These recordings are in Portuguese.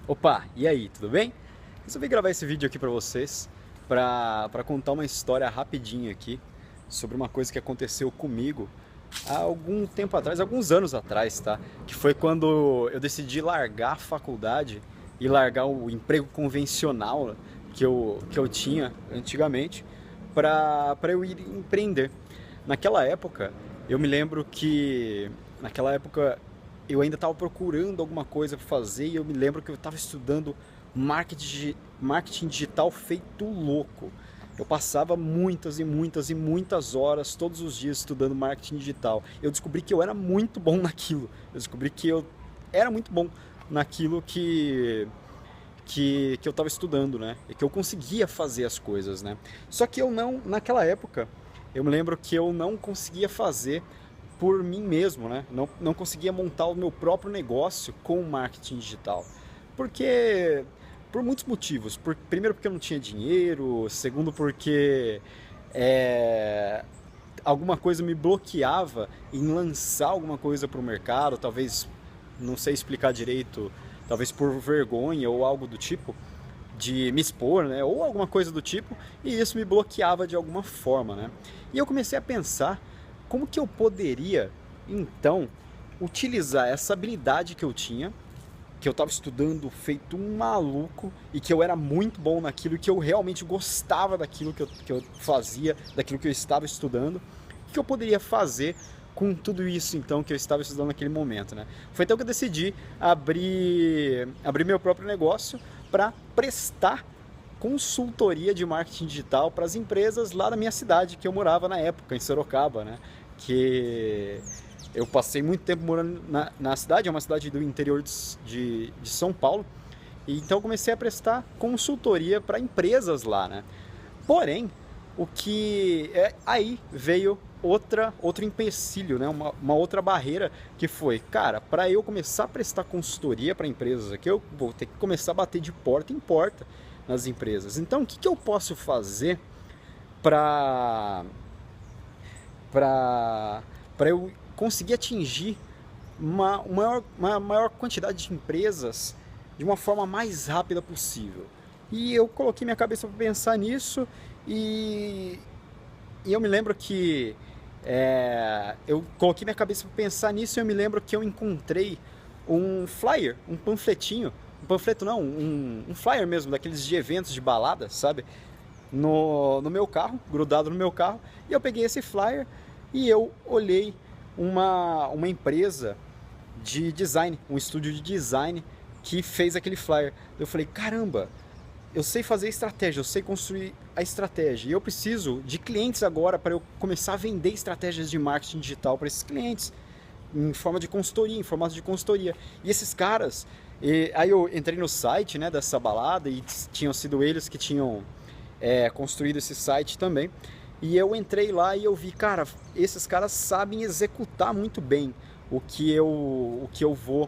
Opa, e aí, tudo bem? Resolvi gravar esse vídeo aqui pra vocês pra contar uma história rapidinha aqui sobre uma coisa que aconteceu comigo há algum tempo atrás, alguns anos atrás, tá? Que foi quando eu decidi largar a faculdade e largar o emprego convencional que eu tinha antigamente para eu ir empreender. Naquela época, eu me lembro que naquela época eu ainda estava procurando alguma coisa para fazer e eu me lembro que eu estava estudando marketing digital feito louco. Eu passava muitas e muitas e muitas horas todos os dias estudando marketing digital. Eu descobri que eu era muito bom naquilo. Eu descobri que eu era muito bom naquilo que eu estava estudando, né? E que eu conseguia fazer as coisas, né? Só que eu não, naquela época, eu me lembro que eu não conseguia fazer por mim mesmo, né? Não conseguia montar o meu próprio negócio com o marketing digital. Porque, por muitos motivos. Primeiro porque eu não tinha dinheiro, segundo porque é, alguma coisa me bloqueava em lançar alguma coisa para o mercado, talvez, não sei explicar direito, talvez por vergonha ou algo do tipo, de me expor, né? Ou alguma coisa do tipo, e isso me bloqueava de alguma forma, né? E eu comecei a pensar como que eu poderia, então, utilizar essa habilidade que eu tinha, que eu estava estudando feito um maluco e que eu era muito bom naquilo e que eu realmente gostava daquilo que eu fazia, daquilo que eu estava estudando, o que eu poderia fazer com tudo isso então que eu estava estudando naquele momento, né? Foi então que eu decidi abrir meu próprio negócio para prestar consultoria de marketing digital para as empresas lá da minha cidade que eu morava na época, em Sorocaba, né? Que eu passei muito tempo morando na cidade, é uma cidade do interior de São Paulo, e então eu comecei a prestar consultoria para empresas lá, né? Porém, aí veio outro empecilho, né? Uma outra barreira que foi, cara, para eu começar a prestar consultoria para empresas aqui, eu vou ter que começar a bater de porta em porta nas empresas. Então, o que eu posso fazer para para para eu conseguir atingir uma maior quantidade de empresas de uma forma mais rápida possível? E eu coloquei minha cabeça para pensar nisso e, e eu me lembro que eu coloquei minha cabeça para pensar nisso e eu me lembro que eu encontrei um flyer, um panfletinho, um panfleto não, um flyer mesmo, daqueles de eventos de balada, sabe? No meu carro, grudado no meu carro, e eu peguei esse flyer e eu olhei uma empresa de design, um estúdio de design que fez aquele flyer. Eu falei, caramba, eu sei fazer estratégia, eu sei construir a estratégia. E eu preciso de clientes agora para eu começar a vender estratégias de marketing digital para esses clientes, em forma de consultoria, em formato de consultoria. E esses caras, aí eu entrei no site, né, dessa balada e tinham sido eles que tinham construído esse site também. E eu entrei lá e eu vi, cara, esses caras sabem executar muito bem o que eu vou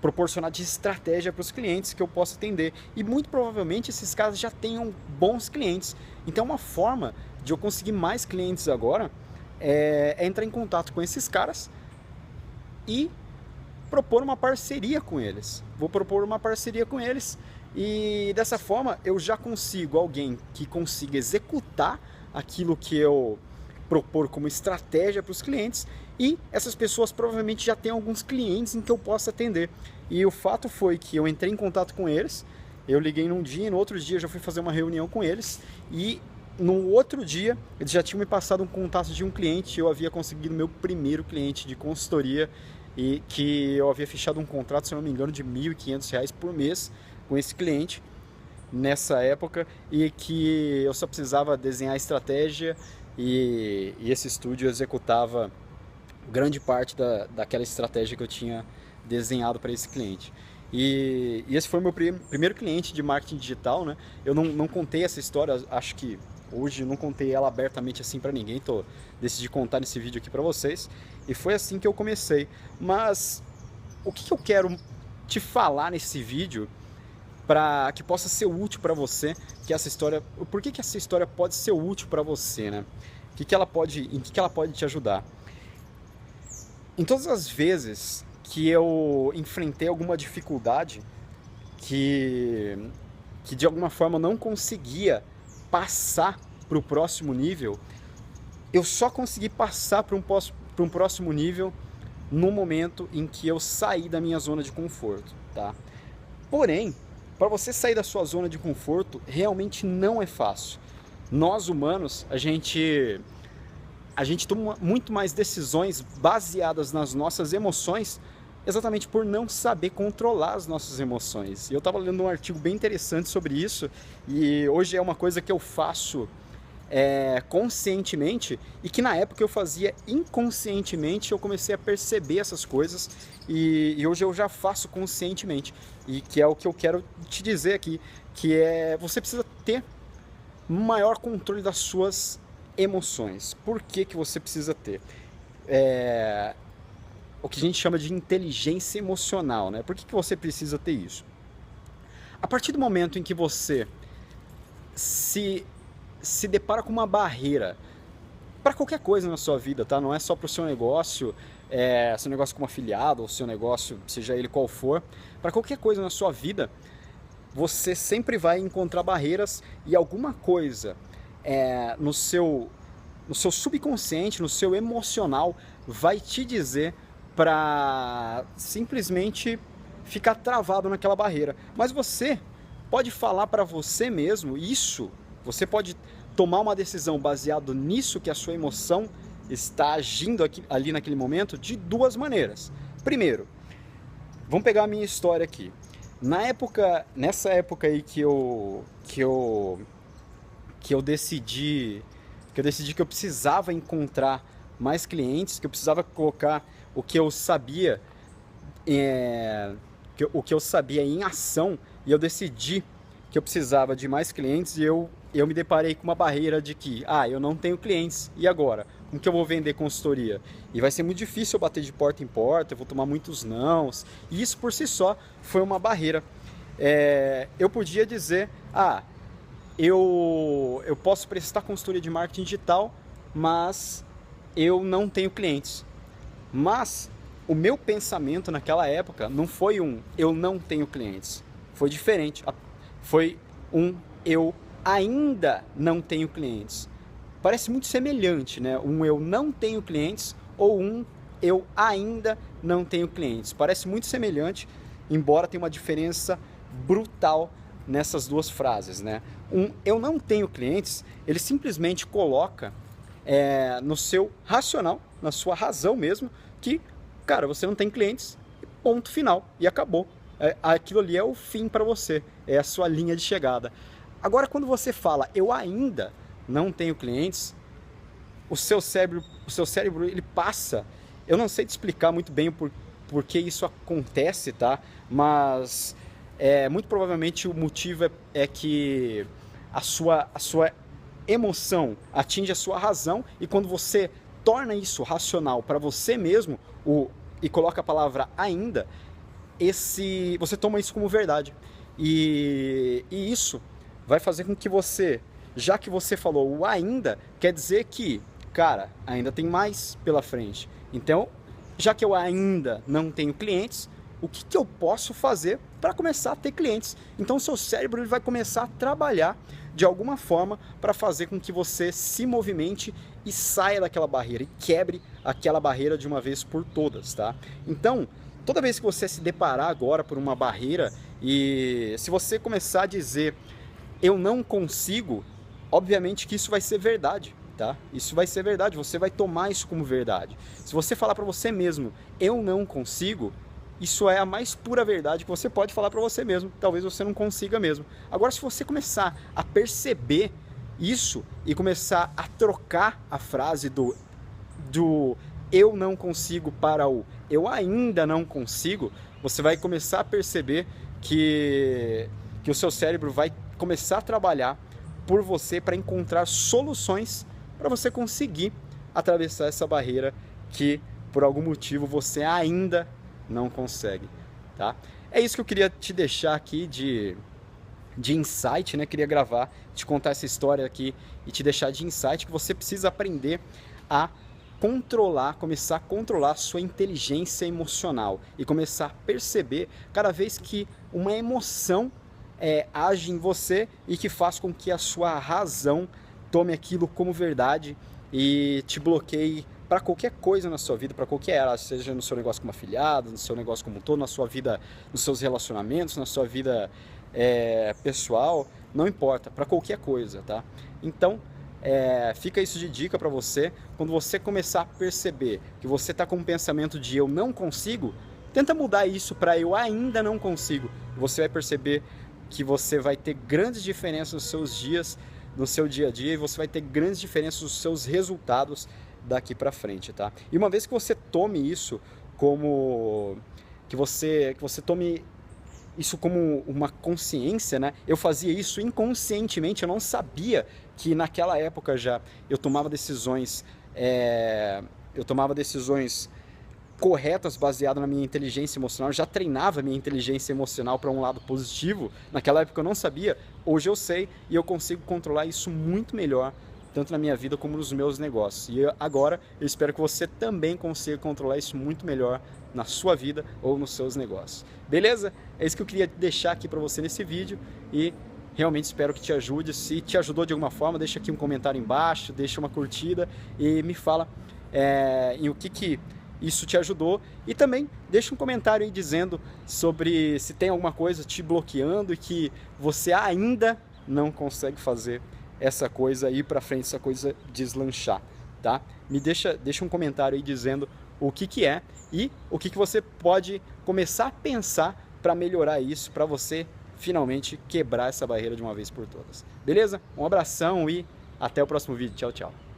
proporcionar de estratégia para os clientes que eu posso atender. E muito provavelmente esses caras já tenham bons clientes. Então uma forma de eu conseguir mais clientes agora é entrar em contato com esses caras e propor uma parceria com eles. Vou propor uma parceria com eles e dessa forma eu já consigo alguém que consiga executar aquilo que eu propor como estratégia para os clientes e essas pessoas provavelmente já têm alguns clientes em que eu possa atender. E o fato foi que eu entrei em contato com eles, eu liguei num dia e no outro dia eu já fui fazer uma reunião com eles e no outro dia eles já tinham me passado um contato de um cliente, eu havia conseguido meu primeiro cliente de consultoria e que eu havia fechado um contrato, se não me engano, de R$ 1.500 por mês com esse cliente nessa época e que eu só precisava desenhar a estratégia e esse estúdio executava grande parte daquela estratégia que eu tinha desenhado para esse cliente. E esse foi o meu primeiro cliente de marketing digital, né? Eu não contei essa história, acho que hoje não contei ela abertamente assim para ninguém, decidi contar nesse vídeo aqui para vocês. E foi assim que eu comecei. Mas o que eu quero te falar nesse vídeo para que possa ser útil para você, que essa história, por que essa história pode ser útil para você, né? Em que ela pode te ajudar? Em todas as vezes que eu enfrentei alguma dificuldade que, que de alguma forma eu não conseguia passar para o próximo nível, eu só consegui passar para um próximo nível no momento em que eu saí da minha zona de conforto, tá? Porém, para você sair da sua zona de conforto, realmente não é fácil. Nós humanos, a gente toma muito mais decisões baseadas nas nossas emoções, exatamente por não saber controlar as nossas emoções. E eu estava lendo um artigo bem interessante sobre isso, e hoje é uma coisa que eu faço conscientemente, e que na época eu fazia inconscientemente. Eu comecei a perceber essas coisas, e hoje eu já faço conscientemente, e que é o que eu quero te dizer aqui, que é: você precisa ter maior controle das suas emoções. Por que que você precisa ter? O que a gente chama de inteligência emocional, né? Por que que você precisa ter isso? A partir do momento em que você se depara com uma barreira para qualquer coisa na sua vida, tá? Não é só para o seu negócio como afiliado, ou seu negócio, seja ele qual for. Para qualquer coisa na sua vida, você sempre vai encontrar barreiras, e alguma coisa no seu subconsciente, no seu emocional, vai te dizer para simplesmente ficar travado naquela barreira. Mas você pode falar para você mesmo isso. Você pode tomar uma decisão baseado nisso que a sua emoção está agindo ali naquele momento, de duas maneiras. Primeiro, vamos pegar a minha história aqui. Nessa época aí que eu decidi que eu precisava encontrar mais clientes, que eu precisava colocar o que eu sabia em ação, e eu decidi que eu precisava de mais clientes, e eu me deparei com uma barreira de que, eu não tenho clientes, e agora? Como que eu vou vender consultoria? E vai ser muito difícil eu bater de porta em porta, eu vou tomar muitos nãos, e isso por si só foi uma barreira. Eu podia dizer, eu posso prestar consultoria de marketing digital, mas eu não tenho clientes. Mas o meu pensamento naquela época não foi eu não tenho clientes. Foi diferente. Foi eu ainda não tenho clientes. Parece muito semelhante, né? Eu não tenho clientes ou eu ainda não tenho clientes. Parece muito semelhante, embora tenha uma diferença brutal nessas duas frases, né? Eu não tenho clientes, ele simplesmente coloca no seu racional, na sua razão mesmo, que, cara, você não tem clientes, ponto final, e acabou. Aquilo ali é o fim para você, é a sua linha de chegada. Agora, quando você fala, eu ainda não tenho clientes, o seu cérebro ele passa, eu não sei te explicar muito bem por que isso acontece, tá? Mas muito provavelmente o motivo é que a sua emoção atinge a sua razão, e quando você torna isso racional para você mesmo e coloca a palavra ainda, você toma isso como verdade. E isso vai fazer com que você, já que você falou o ainda, quer dizer que, cara, ainda tem mais pela frente. Então, já que eu ainda não tenho clientes, o que eu posso fazer para começar a ter clientes? Então o seu cérebro ele vai começar a trabalhar de alguma forma para fazer com que você se movimente e saia daquela barreira e quebre aquela barreira de uma vez por todas, tá? Então, toda vez que você se deparar agora por uma barreira, e se você começar a dizer eu não consigo, obviamente que isso vai ser verdade, tá? Isso vai ser verdade, você vai tomar isso como verdade. Se você falar para você mesmo, eu não consigo, isso é a mais pura verdade que você pode falar para você mesmo. Talvez você não consiga mesmo. Agora, se você começar a perceber isso e começar a trocar a frase do eu não consigo para o eu ainda não consigo, você vai começar a perceber que o seu cérebro vai começar a trabalhar por você para encontrar soluções para você conseguir atravessar essa barreira que, por algum motivo, você ainda não consegue, tá? É isso que eu queria te deixar aqui de insight, né? Queria gravar, te contar essa história aqui e te deixar de insight, que você precisa aprender a começar a controlar a sua inteligência emocional e começar a perceber cada vez que uma emoção age em você e que faz com que a sua razão tome aquilo como verdade e te bloqueie para qualquer coisa na sua vida, para qualquer área, seja no seu negócio como afiliado, no seu negócio como um todo, na sua vida, nos seus relacionamentos, na sua vida pessoal, não importa, para qualquer coisa, tá? Então, fica isso de dica para você. Quando você começar a perceber que você está com um pensamento de eu não consigo, tenta mudar isso para eu ainda não consigo. Você vai perceber que você vai ter grandes diferenças nos seus dias, no seu dia a dia, e você vai ter grandes diferenças nos seus resultados daqui para frente, tá? E uma vez que você tome isso como que você tome isso como uma consciência, né? Eu fazia isso inconscientemente, eu não sabia que naquela época já eu tomava decisões corretas baseadas na minha inteligência emocional, eu já treinava minha inteligência emocional para um lado positivo. Naquela época eu não sabia, hoje eu sei e eu consigo controlar isso muito melhor, tanto na minha vida como nos meus negócios. E agora eu espero que você também consiga controlar isso muito melhor na sua vida ou nos seus negócios. Beleza? É isso que eu queria deixar aqui para você nesse vídeo e realmente espero que te ajude. Se te ajudou de alguma forma, deixa aqui um comentário embaixo, deixa uma curtida e me fala em o que isso te ajudou, e também deixa um comentário aí dizendo sobre se tem alguma coisa te bloqueando e que você ainda não consegue fazer essa coisa ir para frente, essa coisa deslanchar, tá? Deixa um comentário aí dizendo o que é e o que você pode começar a pensar para melhorar isso, para você finalmente quebrar essa barreira de uma vez por todas. Beleza? Um abração e até o próximo vídeo. Tchau, tchau.